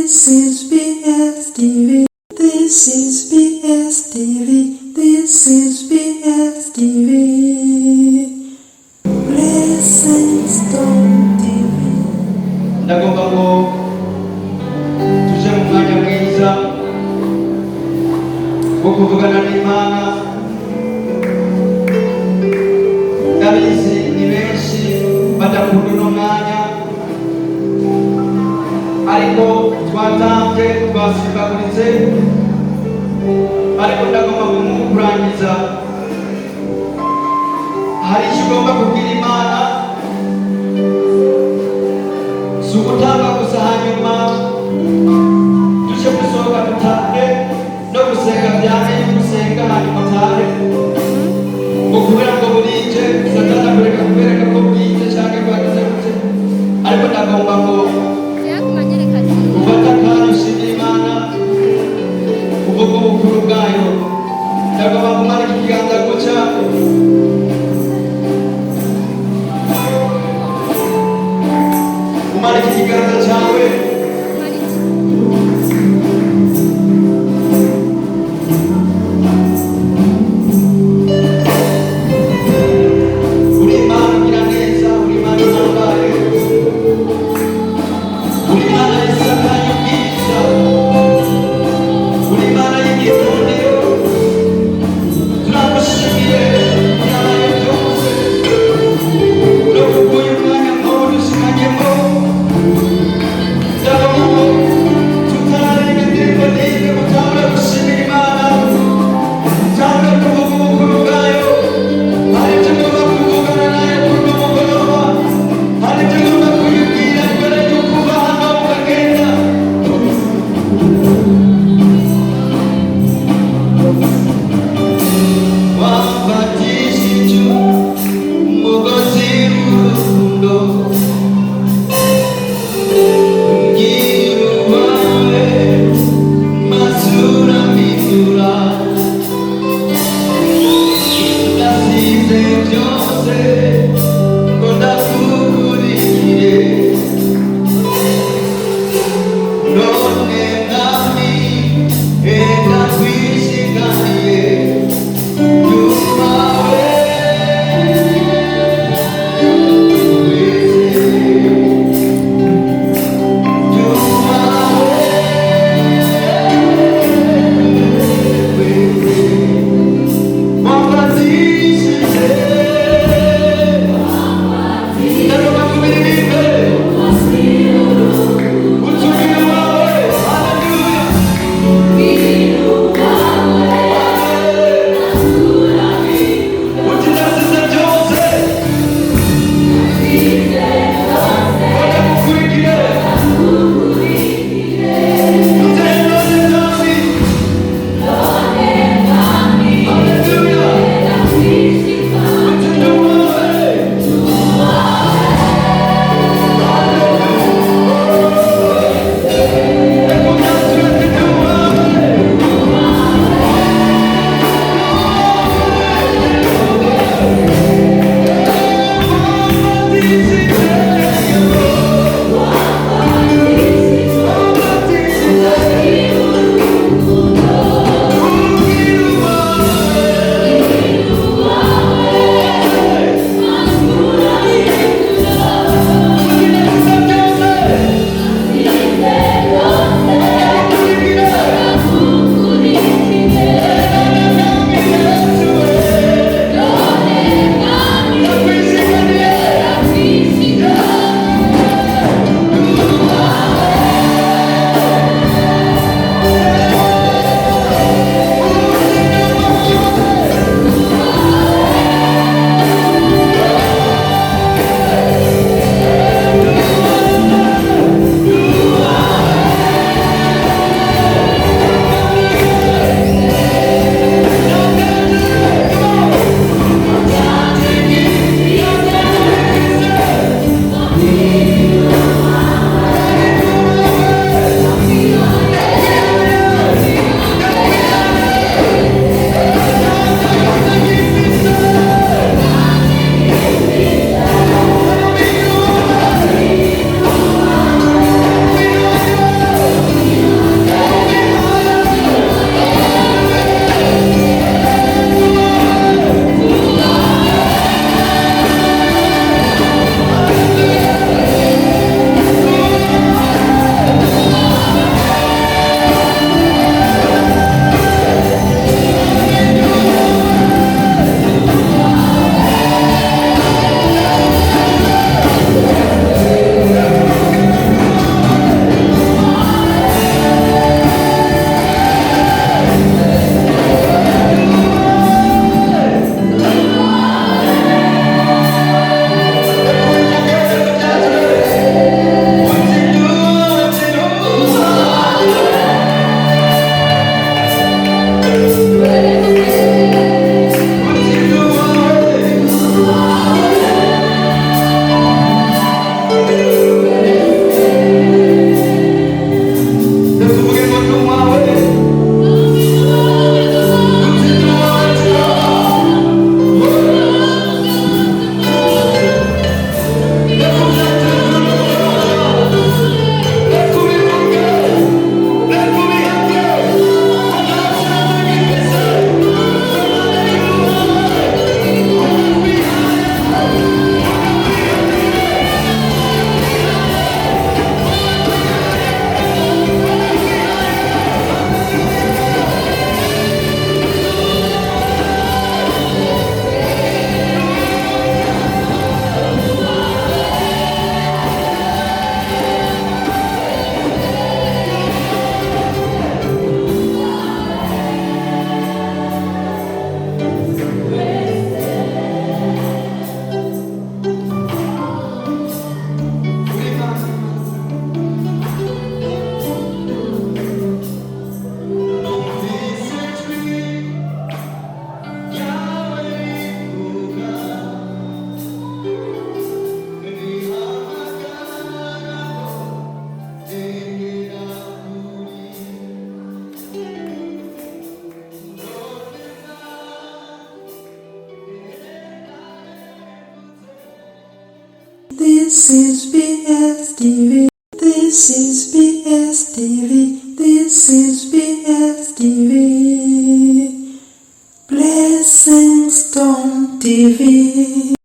This is BSTV. This is BSTV. This is BSTV. Blessings Stone TV. Ndagomba ngo tuje mu mwanya mwiza wo kuvugana n'Imana. Ndabizi ni benshi badakunda uno mwanya, ariko twatambye twasibaguritse, ariko ndagomba kumukurangiza. Hari icyo ugomba kubwira Imana, si ugutanga gusa hanyuma duce gusohoka dutahe, no gusenga byane gusenga hanyuma utahe, ngo kubera ngo burije Satani akureka kubereka ko bwije cyangwa bwagize gute. Ariko ndagomba ngo ufata akanya ushimira Imana, uvuga ubukuru bwayo. Ndagomba kumanika ikiganza gutya, umanika ikiganza cyawe This is BSTV. This is BSTV. This is BSTV. Blessings Stone TV.